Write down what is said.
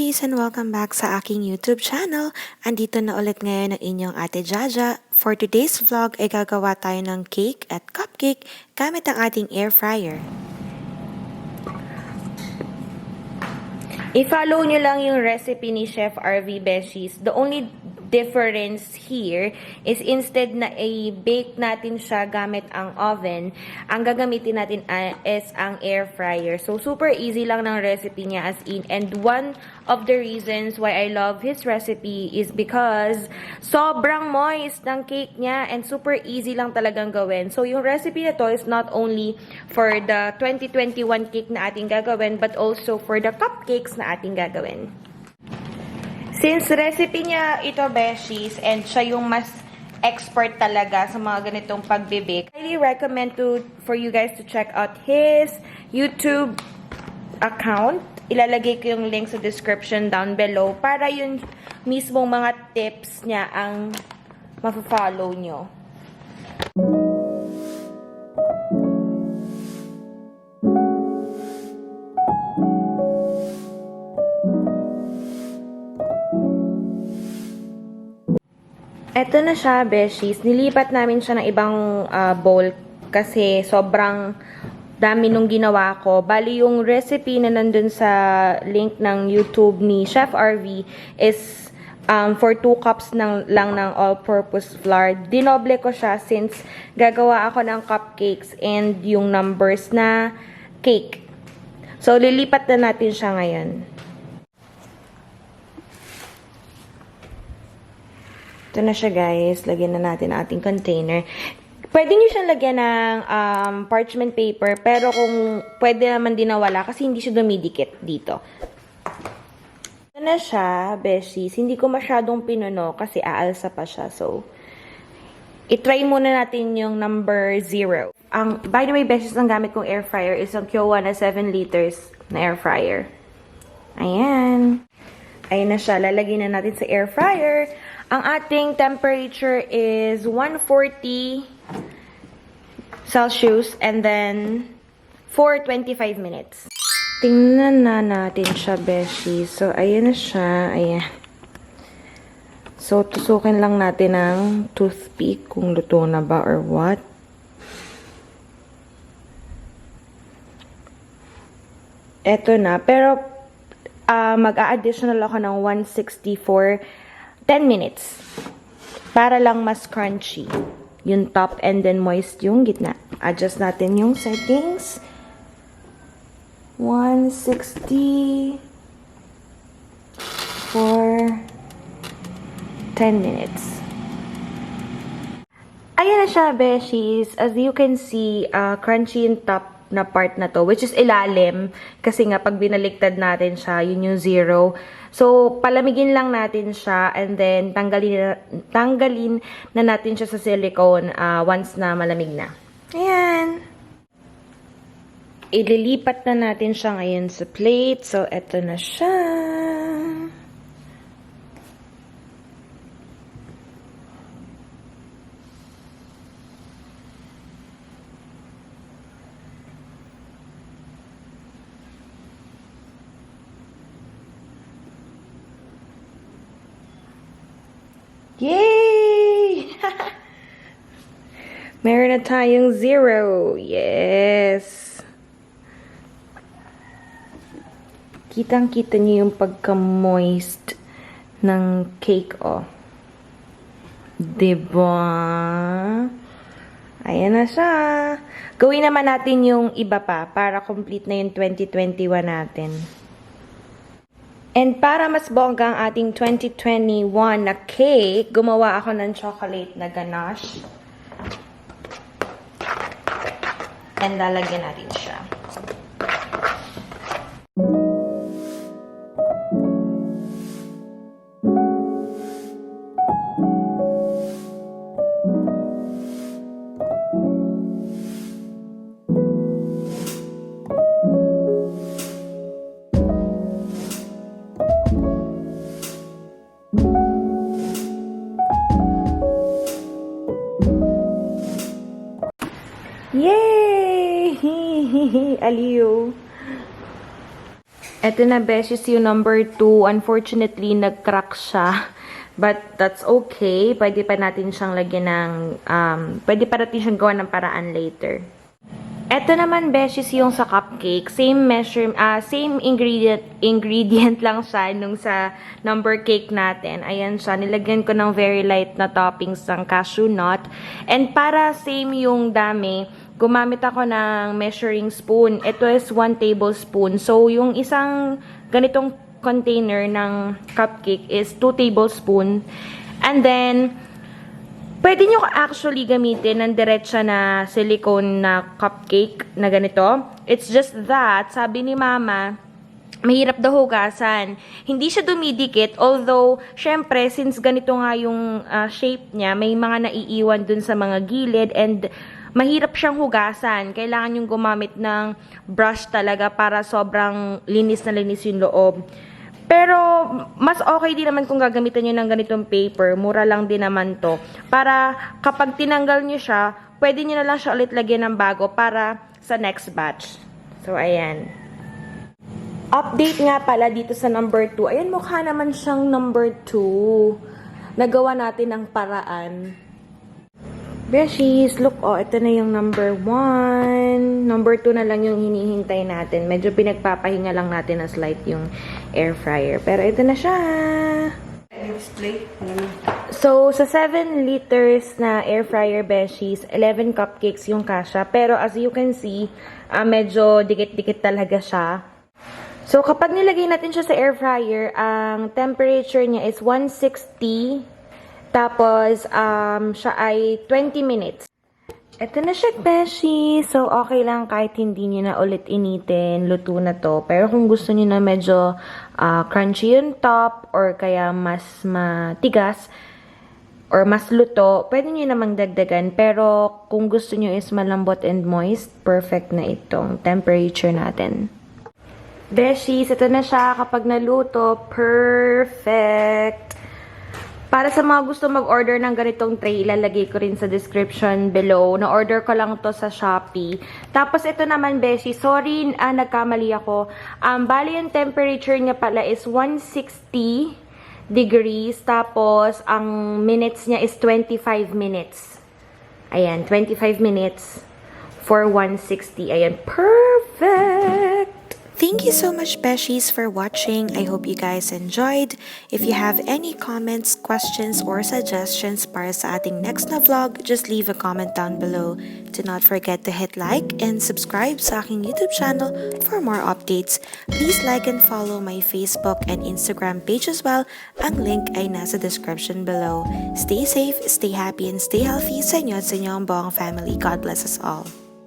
Beshies and welcome back sa aking YouTube channel. Andito na ulit ngayon ang inyong ate Jaja. For today's vlog ay gagawa tayo ng cake at cupcake gamit ang ating air fryer. I-follow nyo lang yung recipe ni Chef RV Beshies. The only difference here is instead na i-bake natin siya gamit ang oven, ang gagamitin natin is ang air fryer. So, super easy lang ng recipe niya as in. And one of the reasons why I love his recipe is because sobrang moist ng cake niya and super easy lang talagang gawin. So, yung recipe na to is not only for the 2021 cake na ating gagawin but also for the cupcakes na ating gagawin. Since recipe niya ito, Beshies, and siya yung mas expert talaga sa mga ganitong pagbibake, I highly recommend for you guys to check out his YouTube account. Ilalagay ko yung link sa description down below para yung mismong mga tips niya ang mafa-follow nyo. Eto na siya, Beshies. Nilipat namin siya ng ibang bowl kasi sobrang dami nung ginawa ko. Bali, yung recipe na nandun sa link ng YouTube ni Chef RV is for 2 cups lang ng all-purpose flour. Dinoble ko siya since gagawa ako ng cupcakes and yung numbers na cake. So, lilipat na natin siya ngayon. Ito na siya, guys. Lagyan na natin ating container. Pwede nyo siyang lagyan ng parchment paper, pero kung pwede naman din na wala kasi hindi siya dumidikit dito. Ito na siya, Beshies. Hindi ko masyadong pinuno kasi aalsa pa siya. So, itry muna natin yung number 0. By the way, Beshies, ang gamit kong air fryer is ang Kyowa na 7 liters na air fryer. Ayan. Ayan na siya. Lalagyan na natin sa air fryer. Ang ating temperature is 140 Celsius and then for 25 minutes. Tingnan na natin siya, Beshies. So, ayan na siya. Ayan. So, tusukin lang natin ng toothpick kung luto na ba or what. Eto na. Pero, mag-a-additional ako ng 160 for 10 minutes. Para lang mas crunchy yung top and then moist yung gitna. Adjust natin yung settings. 160 for 10 minutes. Ayan na siya, Beshies. As you can see, crunchy yung top na part na to, which is ilalim. Kasi nga, pag binaliktad natin siya, yun yung 0. So, palamigin lang natin siya and then tanggalin na natin siya sa silicone once na malamig na. Ayan. Ililipat na natin siya ngayon sa plate. So, eto na siya. Yay! Meron na tayong 0. Yes! Kitang-kita niyo yung pagka-moist ng cake, oh. Diba? Ayan na siya. Gawin naman natin yung iba pa para complete na yung 2021 natin. And para mas bongga ang ating 2021 na cake, gumawa ako ng chocolate na ganache. And lalagyan natin siya. Yay! Aliw! Eto na, Beshies, yung number 2. Unfortunately, nag-crack siya. But that's okay. Pwede pa natin siyang lagyan ng, pwede pa natin siyang gawa ng paraan later. Eto naman, Beshies, yung sa cupcake. Same same ingredient lang siya nung sa number cake natin. Ayan siya. Nilagyan ko ng very light na toppings ng cashew nut. And para same yung dami, gumamit ako ng measuring spoon. Ito is 1 tablespoon. So, yung isang ganitong container ng cupcake is 2 tablespoon. And then, pwede nyo actually gamitin ng diretsa na silicone na cupcake na ganito. It's just that, sabi ni Mama, mahirap daw hugasan. Hindi siya dumidikit, although, syempre, since ganito nga yung shape niya, may mga naiiwan dun sa mga gilid and mahirap siyang hugasan. Kailangan yung gumamit ng brush talaga para sobrang linis na linis yung loob. Pero, mas okay din naman kung gagamitan nyo ng ganitong paper. Mura lang din naman to. Para kapag tinanggal nyo siya, pwede nyo na lang siya ulit lagyan ng bago para sa next batch. So, ayan. Update nga pala dito sa number 2. Ayan, mukha naman siyang number 2. Nagawa natin ng paraan. Beshies, look, oh, ito na yung number 1. Number 2 na lang yung hinihintay natin. Medyo pinagpapahinga lang natin na slight yung air fryer. Pero ito na siya. So, sa 7 liters na air fryer, Beshies, 11 cupcakes yung kasha. Pero as you can see, medyo dikit-dikit talaga siya. So, kapag nilagay natin siya sa air fryer, ang temperature niya is 160. Tapos, siya ay 20 minutes. Ito na siya, Beshi. So, okay lang kahit hindi nyo na ulit initin. Luto na to. Pero kung gusto nyo na medyo crunchy yung top or kaya mas matigas or mas luto, pwede nyo namang dagdagan. Pero kung gusto nyo is malambot and moist, perfect na itong temperature natin. Beshies, ito na siya kapag naluto. Perfect! Para sa mga gusto mag-order ng ganitong tray, ilalagay ko rin sa description below. Na-order ko lang to sa Shopee. Tapos ito naman, Beshi, sorry, nagkamali ako. Bali yung temperature niya pala is 160 degrees. Tapos, ang minutes niya is 25 minutes. Ayan, 25 minutes for 160. Ayan, perfect! Thank you so much, Beshies, for watching. I hope you guys enjoyed. If you have any comments, questions, or suggestions para sa ating next na vlog, just leave a comment down below. Do not forget to hit like and subscribe sa aking YouTube channel for more updates. Please like and follow my Facebook and Instagram page as well. Ang link ay nasa description below. Stay safe, stay happy, and stay healthy sa inyo at sa inyong buong family. God bless us all.